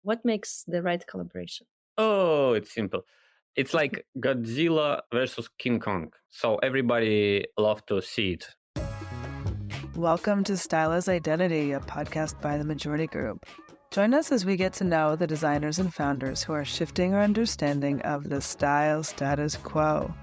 What makes the right collaboration? Oh, it's simple. It's like Godzilla versus King Kong. So everybody loves to see it. Welcome to Style as Identity, a podcast by The Majority Group. Join us as we get to know the designers and founders who are shifting our understanding of the style status quo.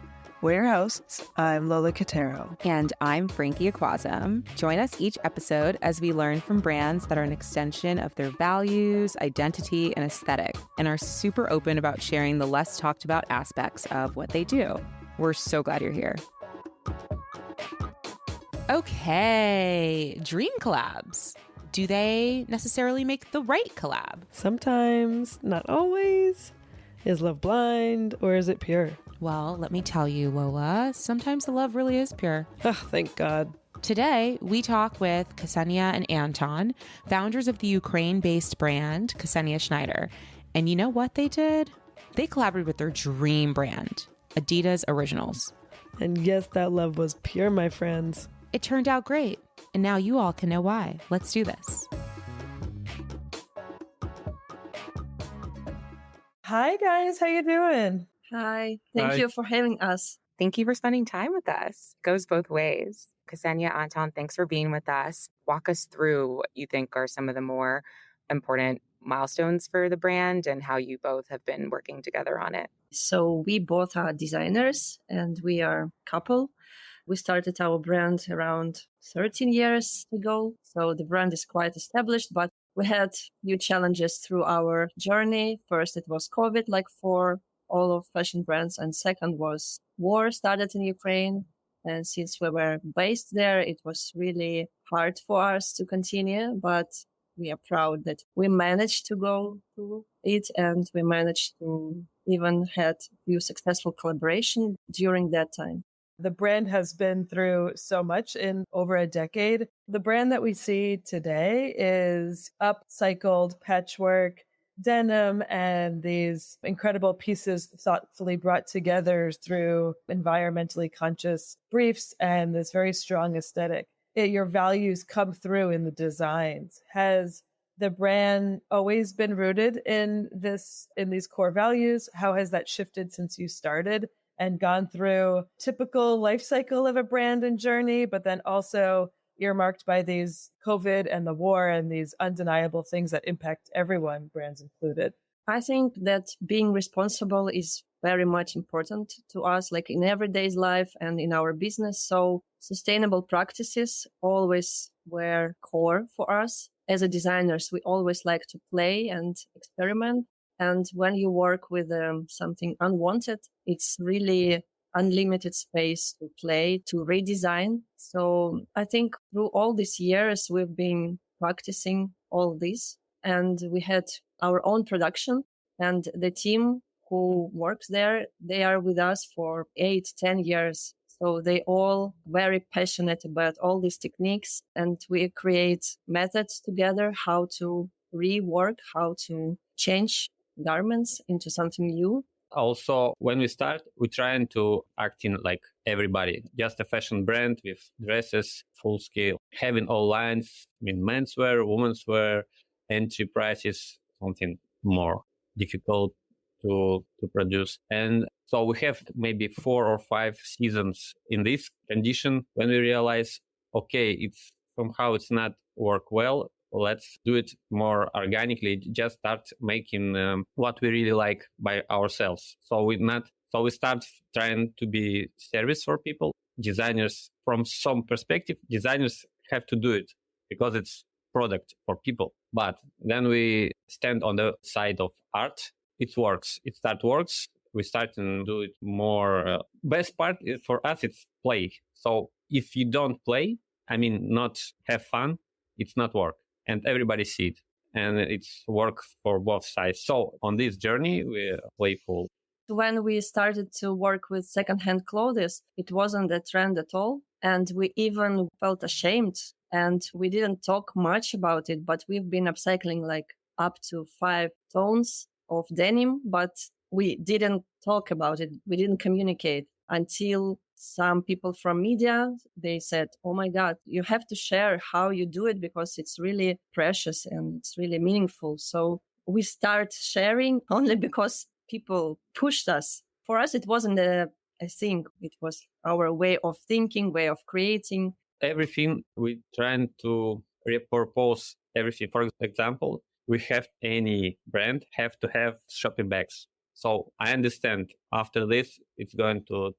We're your hosts. I'm Lola Catero. And I'm Frankie Ikwuazom. Join us each episode as we learn from brands that are an extension of their values, identity, and aesthetic, and are super open about sharing the less talked about aspects of what they do. We're so glad you're here. Okay, dream collabs. Do they necessarily make the right collab? Sometimes, not always. Is love blind or is it pure? Well, let me tell you, Lola, sometimes the love really is pure. Oh, thank God. Today, we talk with Ksenia and Anton, founders of the Ukraine-based brand Ksenia Schnaider. And you know what they did? They collaborated with their dream brand, Adidas Originals. And yes, that love was pure, my friends. It turned out great. And now you all can know why. Let's do this. Hi, guys. How you doing? Hi. Thank you for having us. Thank you for spending time with us. Goes both ways. Ksenia, Anton, thanks for being with us. Walk us through what you think are some of the more important milestones for the brand and how you both have been working together on it. So we both are designers and we are a couple. We started our brand around 13 years ago. So the brand is quite established, but we had few challenges through our journey. First, it was COVID, like for all of fashion brands. And second was war started in Ukraine. And since we were based there, it was really hard for us to continue. But we are proud that we managed to go through it and we managed to even had a few successful collaboration during that time. The brand has been through so much in over a decade. The brand that we see today is upcycled patchwork, denim, and these incredible pieces thoughtfully brought together through environmentally conscious briefs and this very strong aesthetic. Your values come through in the designs. Has the brand always been rooted in these core values? How has that shifted since you started and gone through typical life cycle of a brand and journey, but then also earmarked by these COVID and the war and these undeniable things that impact everyone, brands included? I think that being responsible is very much important to us, like in everyday's life and in our business. So sustainable practices always were core for us. As a designers, we always like to play and experiment. And when you work with something unwanted, it's really unlimited space to play, to redesign. So I think through all these years, we've been practicing all this and we had our own production and the team who works there, they are with us for 8-10 years. So they all very passionate about all these techniques and we create methods together, how to rework, how to change garments into something new. Also, when we start, we're trying to act in like everybody, just a fashion brand with dresses, full scale, having all lines, menswear, women's wear, entry prices, something more difficult to produce. And so we have maybe 4 or 5 seasons in this condition when we realize, okay, it's not work well. Let's do it more organically. Just start making what we really like by ourselves. So we start trying to be service for people. Designers, from some perspective, designers have to do it because it's product for people. But then we stand on the side of art. It works. Works. We start to do it more. Best part is for us, it's play. So if you don't play, not have fun, it's not work. And everybody see it. And it's work for both sides. So on this journey, we're playful. When we started to work with secondhand clothes, it wasn't a trend at all. And we even felt ashamed and we didn't talk much about it, but we've been upcycling like up to 5 tones of denim, but we didn't talk about it. We didn't communicate until some people from media, they said, oh my God, you have to share how you do it because it's really precious and it's really meaningful. So we start sharing only because people pushed us. For us, it wasn't a thing. It was our way of thinking, way of creating. Everything we trying to repurpose everything. For example, we have any brand have to have shopping bags. So I understand after this, it's going to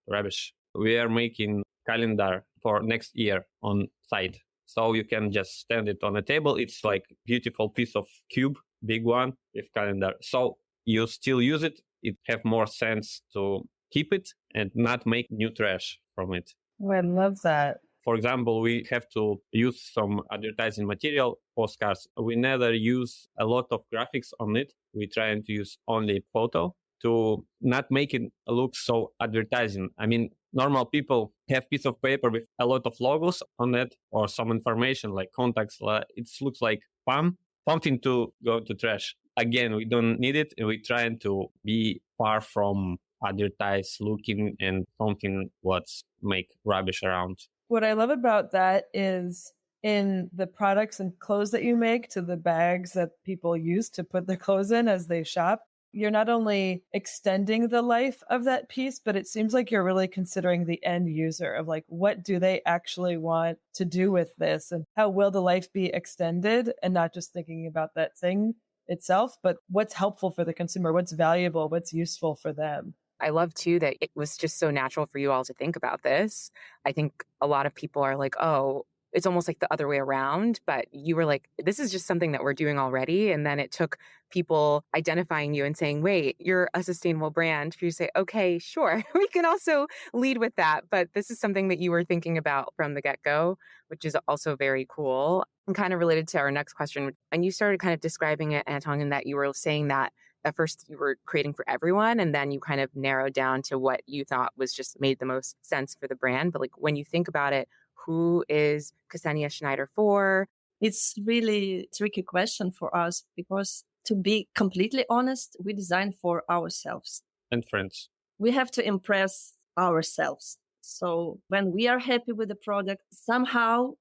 rubbish. We are making calendar for next year on site. So you can just stand it on a table. It's like beautiful piece of cube, big one with calendar. So you still use it. It have more sense to keep it and not make new trash from it. Oh, I love that. For example, we have to use some advertising material, postcards. We never use a lot of graphics on it. We try to use only photo to not make it look so advertising. I mean, normal people have piece of paper with a lot of logos on it or some information like contacts. It looks like spam, something to go to trash. Again, we don't need it. And we try to be far from advertise looking and something what's make rubbish around. What I love about that is in the products and clothes that you make to the bags that people use to put their clothes in as they shop, you're not only extending the life of that piece, but it seems like you're really considering the end user of like, what do they actually want to do with this and how will the life be extended, and not just thinking about that thing itself, but what's helpful for the consumer, what's valuable, what's useful for them. I love too that it was just so natural for you all to think about this. I think a lot of people are like, oh, it's almost like the other way around. But you were like, this is just something that we're doing already. And then it took people identifying you and saying, wait, you're a sustainable brand. For you to say, okay, sure, we can also lead with that. But this is something that you were thinking about from the get-go, which is also very cool. And kind of related to our next question. And you started kind of describing it, Anton, in that you were saying that at first you were creating for everyone, and then you kind of narrowed down to what you thought was just made the most sense for the brand. But like when you think about it, who is Ksenia Schnaider for? It's really a tricky question for us because, to be completely honest, we design for ourselves. And friends. We have to impress ourselves. So when we are happy with the product, somehow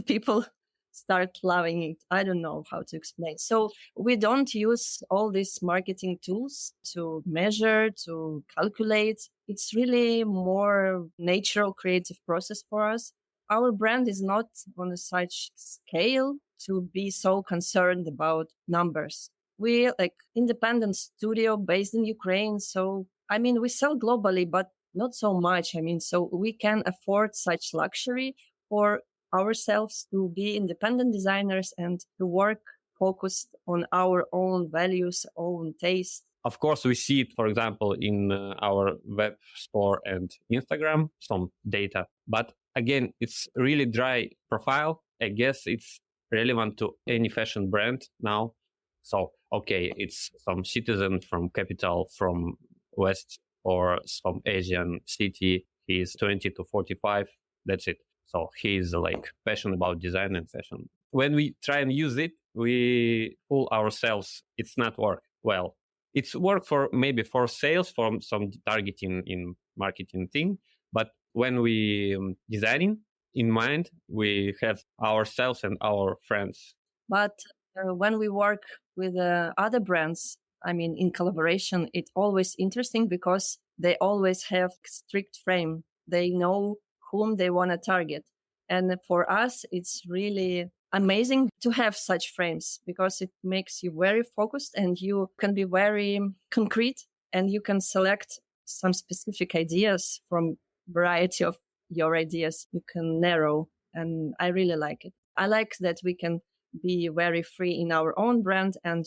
people start loving it. I don't know how to explain. So we don't use all these marketing tools to measure, to calculate. It's really more natural creative process for us. Our brand is not on such scale to be so concerned about numbers. We're like independent studio based in Ukraine. So, I mean, we sell globally, but not so much. I mean, so we can afford such luxury for ourselves to be independent designers and to work focused on our own values, own taste. Of course, we see it, for example, in our web store and Instagram, some data. But again, it's really dry profile. I guess it's relevant to any fashion brand now. So, okay, it's some citizen from capital, from West or some Asian city. He's 20 to 45. That's it. So he's like passionate about design and fashion. When we try and use it, we fool ourselves. It's not work well. It's work for maybe for sales, for some targeting in marketing thing. But when we designing in mind, we have ourselves and our friends. But when we work with other brands, I mean, in collaboration, it's always interesting because they always have strict frame. They know whom they want to target. And for us, it's really amazing to have such frames because it makes you very focused and you can be very concrete and you can select some specific ideas from variety of your ideas. You can narrow, and I really like it. I like that we can be very free in our own brand and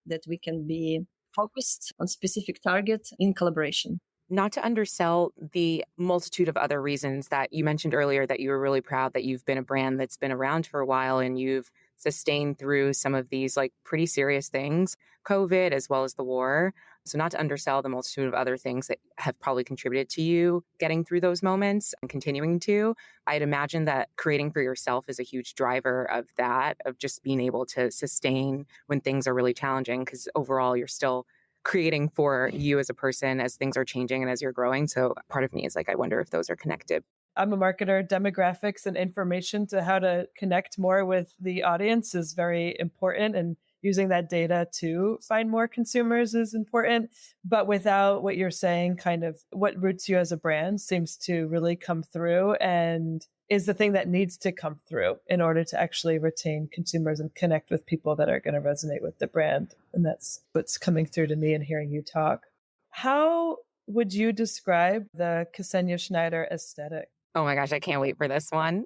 that we can be focused on specific target in collaboration. Not to undersell the multitude of other reasons that you mentioned earlier, that you were really proud that you've been a brand that's been around for a while and you've sustained through some of these like pretty serious things, COVID as well as the war. So not to undersell the multitude of other things that have probably contributed to you getting through those moments and continuing to, I'd imagine that creating for yourself is a huge driver of that, of just being able to sustain when things are really challenging, because overall you're still creating for you as a person as things are changing and as you're growing. So part of me is like, I wonder if those are connected. I'm a marketer. Demographics and information to how to connect more with the audience is very important. And using that data to find more consumers is important. But without what you're saying, kind of what roots you as a brand seems to really come through and is the thing that needs to come through in order to actually retain consumers and connect with people that are going to resonate with the brand. And that's what's coming through to me and hearing you talk. How would you describe the Ksenia Schnaider aesthetic? Oh my gosh, I can't wait for this one.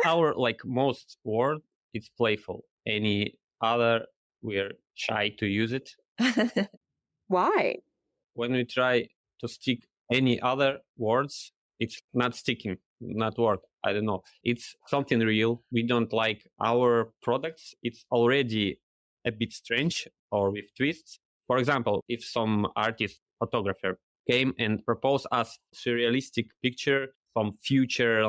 Our most word, it's playful. Any other, we're shy to use it. Why? When we try to stick any other words, it's not sticking, not work. I don't know. It's something real. We don't like our products. It's already a bit strange or with twists. For example, if some artist, photographer came and proposed us surrealistic picture, some future,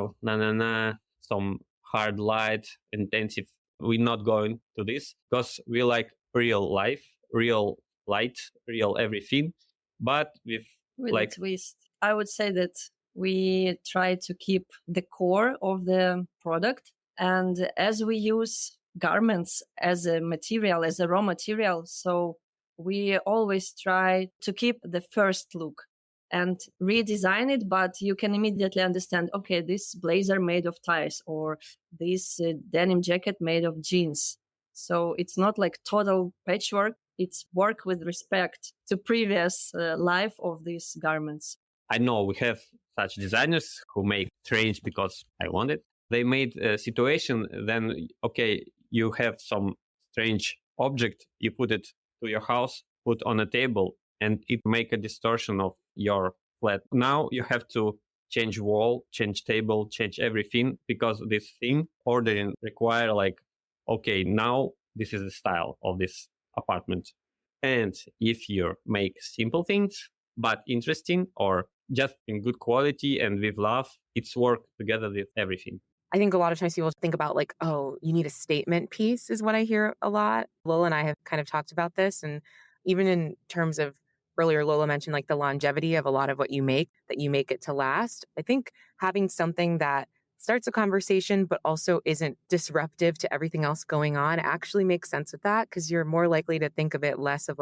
some hard light, intensive, we're not going to this because we like real life, real light, real everything, but with a twist. I would say that we try to keep the core of the product. And as we use garments as a material, as a raw material, so we always try to keep the first look and redesign it, but you can immediately understand, okay, this blazer made of ties or this denim jacket made of jeans. So it's not like total patchwork. It's work with respect to previous life of these garments. I know we have such designers who make strange because I want it. They made a situation, then, okay, you have some strange object, you put it to your house, put on a table, and it make a distortion of your flat. Now you have to change wall, change table, change everything because this thing ordering require okay, now this is the style of this apartment. And if you make simple things, but interesting or just in good quality and with love, it's work together with everything. I think a lot of times people think about oh, you need a statement piece is what I hear a lot. Lola and I have kind of talked about this. And even in terms of earlier, Lola mentioned the longevity of a lot of what you make, that you make it to last. I think having something that starts a conversation, but also isn't disruptive to everything else going on actually makes sense with that because you're more likely to think of it less of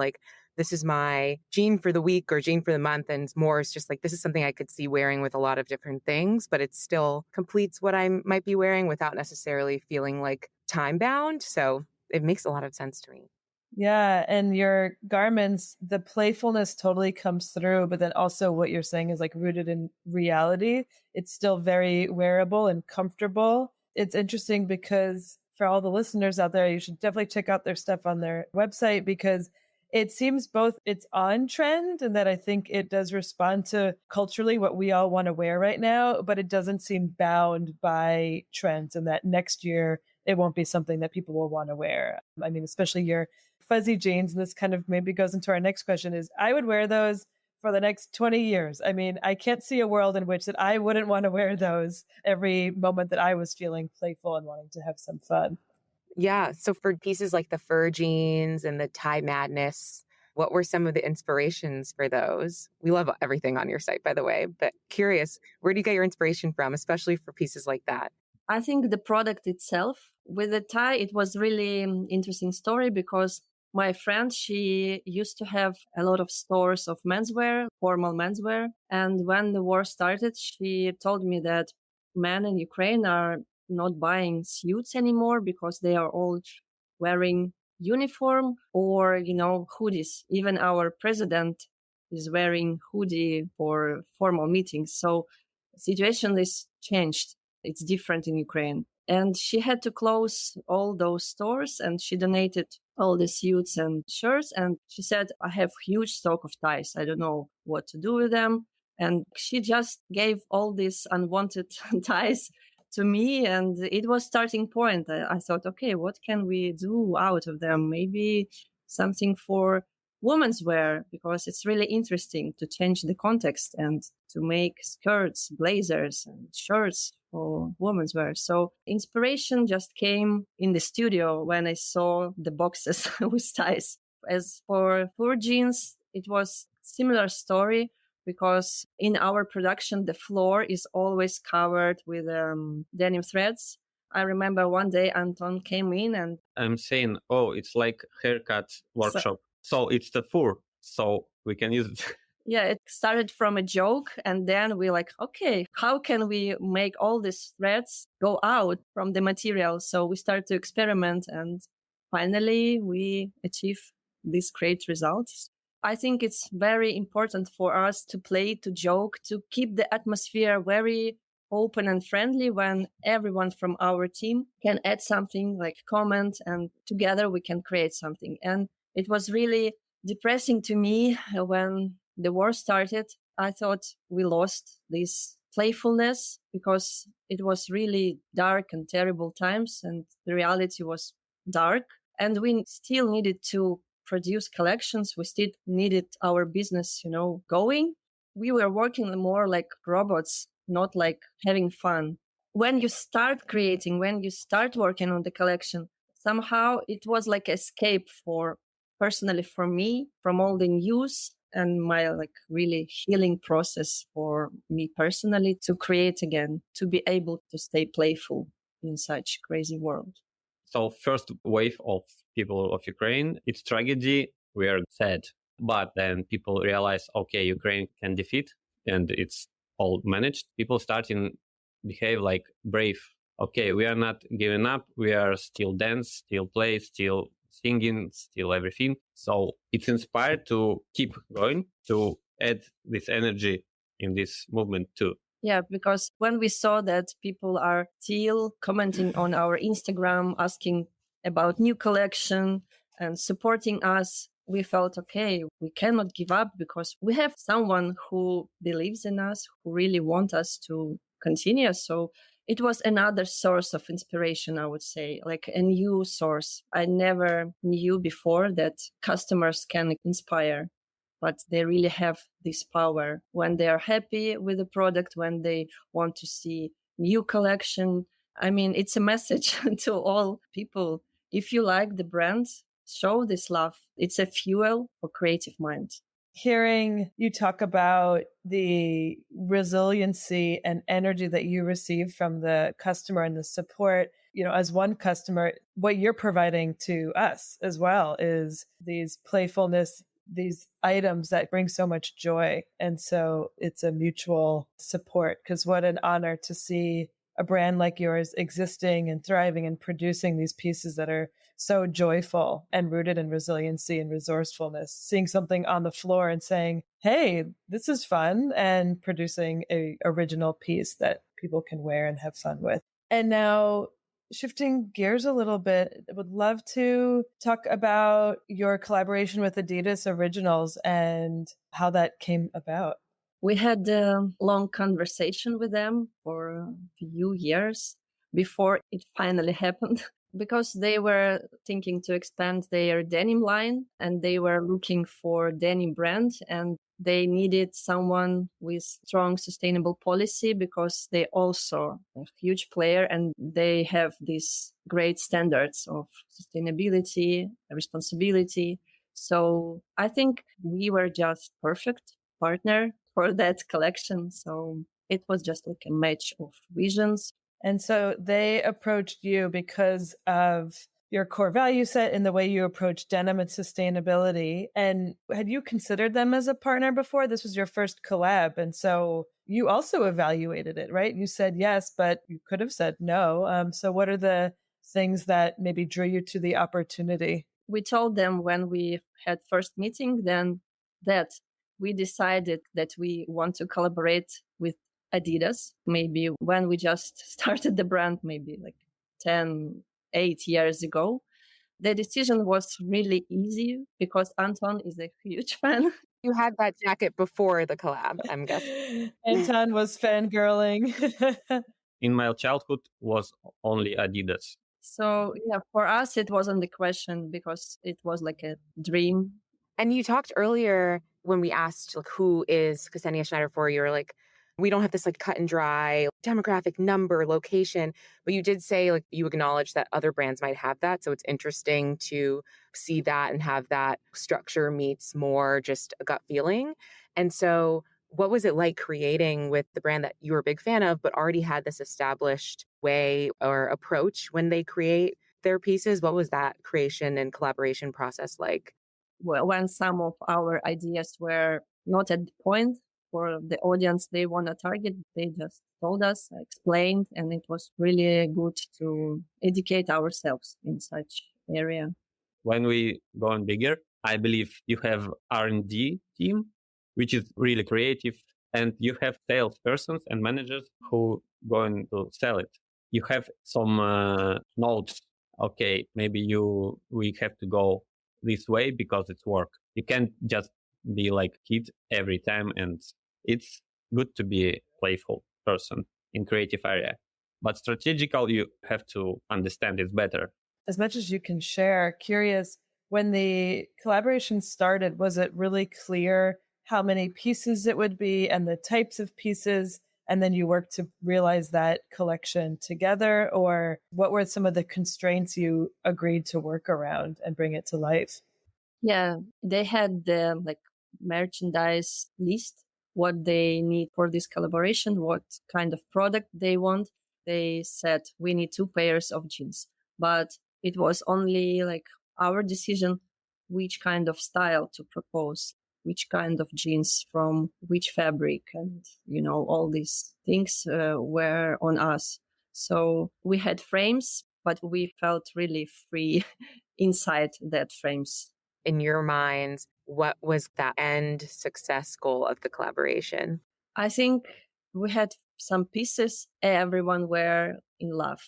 this is my jean for the week or jean for the month. And more is just this is something I could see wearing with a lot of different things, but it still completes what I might be wearing without necessarily feeling time bound. So it makes a lot of sense to me. Yeah. And your garments, the playfulness totally comes through, but then also what you're saying is rooted in reality. It's still very wearable and comfortable. It's interesting because for all the listeners out there, you should definitely check out their stuff on their website because it seems both it's on trend and that I think it does respond to culturally what we all want to wear right now, but it doesn't seem bound by trends and that next year it won't be something that people will want to wear. I mean, especially your fuzzy jeans, and this kind of maybe goes into our next question, is I would wear those for the next 20 years. I mean, I can't see a world in which that I wouldn't want to wear those every moment that I was feeling playful and wanting to have some fun. Yeah. So for pieces like the fur jeans and the tie madness, what were some of the inspirations for those? We love everything on your site, by the way, but curious, where do you get your inspiration from, especially for pieces like that? I think the product itself with the tie, it was really interesting story because my friend, she used to have a lot of stores of menswear, formal menswear. And when the war started, she told me that men in Ukraine are not buying suits anymore because they are all wearing uniform or, hoodies. Even our president is wearing hoodie for formal meetings. So the situation is changed. It's different in Ukraine. And she had to close all those stores and she donated all the suits and shirts. And she said, I have huge stock of ties. I don't know what to do with them. And she just gave all these unwanted ties to me. And it was starting point. I thought, okay, what can we do out of them? Maybe something for women's wear, because it's really interesting to change the context and to make skirts, blazers, and shirts for women's wear. So inspiration just came in the studio when I saw the boxes with ties. As for fur jeans, it was similar story because in our production, the floor is always covered with denim threads I remember one day Anton came in and I'm saying, oh, it's like haircut workshop. So it's the fur. So we can use it. Yeah, it started from a joke. And then we're like, okay, how can we make all these threads go out from the material? So we started to experiment and finally we achieve these great results. I think it's very important for us to play, to joke, to keep the atmosphere very open and friendly when everyone from our team can add something like comment and together we can create something. And it was really depressing to me when the war started. I thought we lost this playfulness because it was really dark and terrible times and the reality was dark. And we still needed to produce collections. We still needed our business, going. We were working more like robots, not like having fun. When you start creating, when you start working on the collection, somehow it was like escape personally for me, from all the news and my like really healing process for me personally to create again, to be able to stay playful in such crazy world. So first wave of people of Ukraine, it's tragedy. We are sad. But then people realize, okay, Ukraine can defeat and it's all managed. People starting behave like brave. Okay, we are not giving up. We are still dance, still play, still singing, still everything. So it's inspired to keep going, to add this energy in this movement too. Yeah, because when we saw that people are still commenting on our Instagram, asking about new collection and supporting us, we felt, okay, we cannot give up because we have someone who believes in us, who really wants us to continue. So it was another source of inspiration, I would say, like a new source. I never knew before that customers can inspire, but they really have this power when they are happy with the product, when they want to see new collection. I mean, it's a message to all people. If you like the brand, show this love. It's a fuel for creative minds. Hearing you talk about the resiliency and energy that you receive from the customer and the support, as one customer, what you're providing to us as well is these playfulness, these items that bring so much joy. And so it's a mutual support, because what an honor to see a brand like yours existing and thriving and producing these pieces that are so joyful and rooted in resiliency and resourcefulness, seeing something on the floor and saying, hey, this is fun, and producing a original piece that people can wear and have fun with. And now shifting gears a little bit, I would love to talk about your collaboration with Adidas Originals and how that came about. We had a long conversation with them for a few years before it finally happened, because they were thinking to expand their denim line and they were looking for denim brand and they needed someone with strong sustainable policy because they also a huge player and they have these great standards of sustainability, responsibility. So I think we were just perfect partner for that collection. So it was just like a match of visions. And so they approached you because of your core value set and the way you approach denim and sustainability. And had you considered them as a partner before? This was your first collab. And so you also evaluated it, right? You said yes, but you could have said no. So what are the things that maybe drew you to the opportunity? We told them when we had first meeting then that we decided that we want to collaborate with Adidas. Maybe when we just started the brand, maybe like 8 years ago. The decision was really easy because Anton is a huge fan. You had that jacket before the collab, I'm guessing. Anton was fangirling. In my childhood was only Adidas. So yeah, for us, it wasn't the question because it was like a dream. And you talked earlier when we asked like, who is Ksenia Schnaider for, you were like, we don't have this like cut and dry demographic number, location, but you did say like you acknowledge that other brands might have that. So it's interesting to see that and have that structure meets more just a gut feeling. And so What was it like creating with the brand that you were a big fan of, but already had this established way or approach when they create their pieces? What was that creation and collaboration process like? Well, when some of our ideas were not at the point for the audience they want to target, they just told us, explained, and it was really good to educate ourselves in such area. When we go on bigger, I believe you have R&D team, which is really creative, and you have salespersons and managers who going to sell it. You have some notes. Okay, maybe we have to go this way because it's work. You can't just be like kid every time, and it's good to be a playful person in creative area. But strategical, you have to understand it better. As much as you can share, curious, when the collaboration started, was it really clear how many pieces it would be and the types of pieces? And then you worked to realize that collection together? Or what were some of the constraints you agreed to work around and bring it to life? Yeah, they had the merchandise list, what they need for this collaboration, what kind of product they want. They said we need 2 pairs of jeans, but it was only our decision which kind of style to propose, which kind of jeans from which fabric, and all these things were on us. So we had frames, but we felt really free inside that frames. In your minds, what was that end success goal of the collaboration? I think we had some pieces everyone were in love,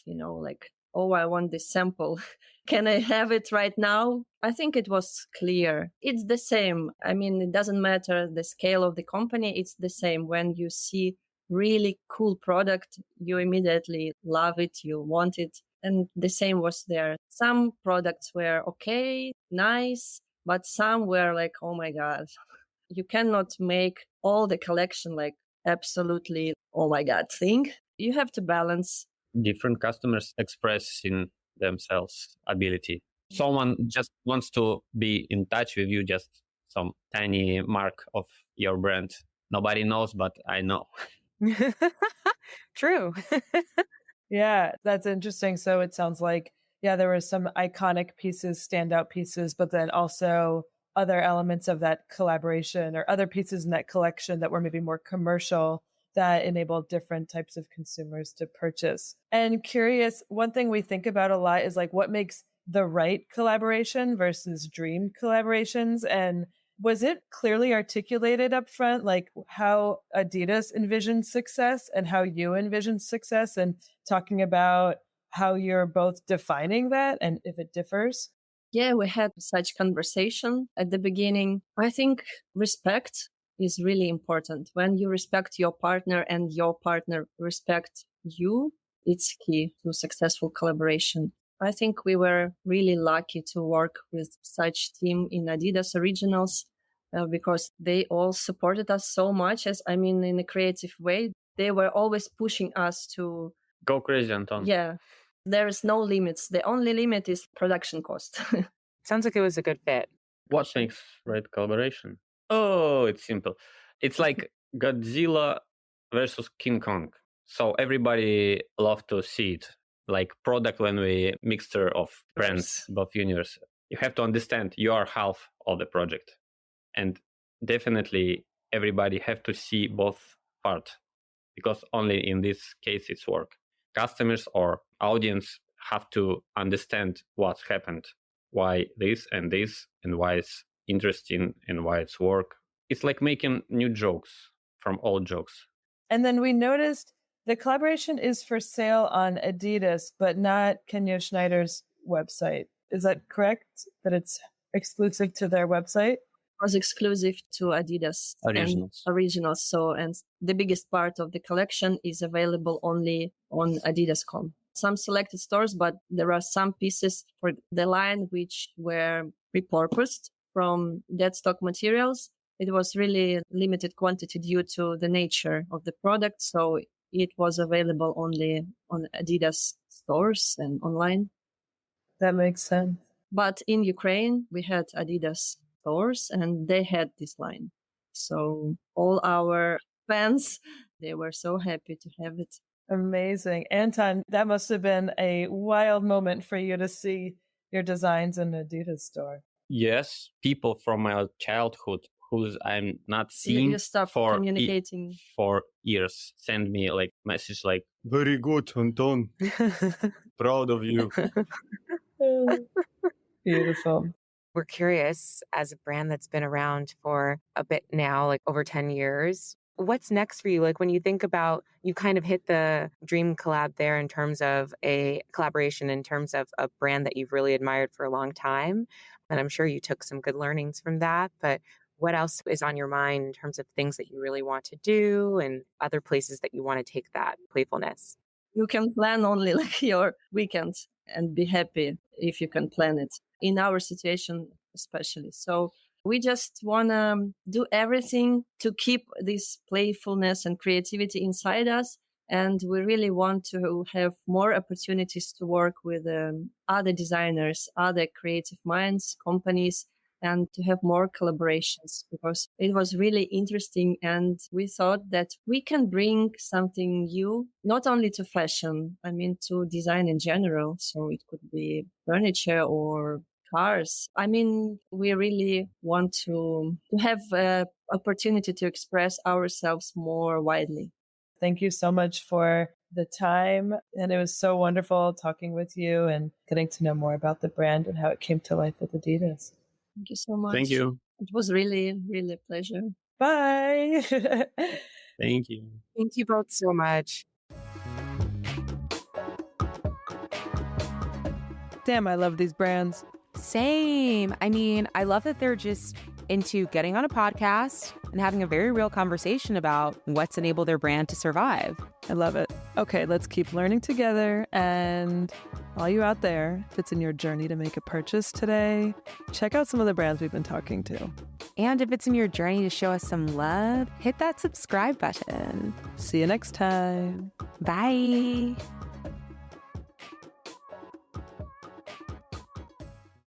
oh, I want this sample. Can I have it right now? I think it was clear. It's the same. I mean, it doesn't matter the scale of the company. It's the same. When you see really cool product, you immediately love it. You want it. And the same was there. Some products were okay, nice, but some were like, oh my God, you cannot make all the collection absolutely, oh my God thing. You have to balance. Different customers express in themselves ability. Someone just wants to be in touch with you, just some tiny mark of your brand. Nobody knows, but I know. True. Yeah, that's interesting. So it sounds like, there were some iconic pieces, standout pieces, but then also other elements of that collaboration or other pieces in that collection that were maybe more commercial that enabled different types of consumers to purchase. And curious, one thing we think about a lot is what makes the right collaboration versus dream collaborations. And was it clearly articulated up front, how Adidas envisioned success and how you envisioned success, and talking about how you're both defining that and if it differs? Yeah, we had such conversation at the beginning. I think respect is really important. When you respect your partner and your partner respect you, it's key to successful collaboration. I think we were really lucky to work with such team in Adidas Originals because they all supported us so much, in a creative way. They were always pushing us to go crazy, Anton. Yeah, there is no limits. The only limit is production cost. Sounds like it was a good fit. What makes right collaboration? Oh, it's simple. It's like Godzilla versus King Kong. So everybody love to see it. Like product when we mixture of brands, both universe. You have to understand you are half of the project. And definitely everybody have to see both parts, because only in this case it's work. Customers or audience have to understand what's happened, why this, and why it's interesting and why it's work. It's like making new jokes from old jokes. And then we noticed the collaboration is for sale on Adidas, but not Ksenia Schnaider's website. Is that correct? That it's exclusive to their website? It was exclusive to Adidas Originals. So, and the biggest part of the collection is available only on Adidas.com. Some selected stores, but there are some pieces for the line which were repurposed from dead stock materials. It was really limited quantity due to the nature of the product. So it was available only on Adidas stores and online. That makes sense. But in Ukraine, we had Adidas stores and they had this line. So all our fans, they were so happy to have it. Amazing. Anton, that must have been a wild moment for you to see your designs in an Adidas store. Yes, people from my childhood who's I'm not seeing You stopped communicating for years send me like message like, very good, Anton. Proud of you. Beautiful. We're curious, as a brand that's been around for a bit now, like over 10 years, what's next for you? Like when you think about, you kind of hit the dream collab there in terms of a collaboration, in terms of a brand that you've really admired for a long time. And I'm sure you took some good learnings from that, but what else is on your mind in terms of things that you really want to do and other places that you want to take that playfulness? You can plan only like your weekends and be happy if you can plan it. In our situation, especially. So we just want to do everything to keep this playfulness and creativity inside us. And we really want to have more opportunities to work with other designers, other creative minds, companies, and to have more collaborations, because it was really interesting. And we thought that we can bring something new, not only to fashion, I mean, to design in general. So it could be furniture or cars. I mean, we really want to have an opportunity to express ourselves more widely. Thank you so much for the time. And it was so wonderful talking with you and getting to know more about the brand and how it came to life with Adidas. Thank you so much. Thank you. It was really, really a pleasure. Bye. Thank you. Thank you both so much. Damn, I love these brands. Same. I mean, I love that they're just into getting on a podcast and having a very real conversation about what's enabled their brand to survive. I love it. Okay, let's keep learning together. And all you out there, if it's in your journey to make a purchase today, check out some of the brands we've been talking to. And if it's in your journey to show us some love, hit that subscribe button. See you next time. Bye.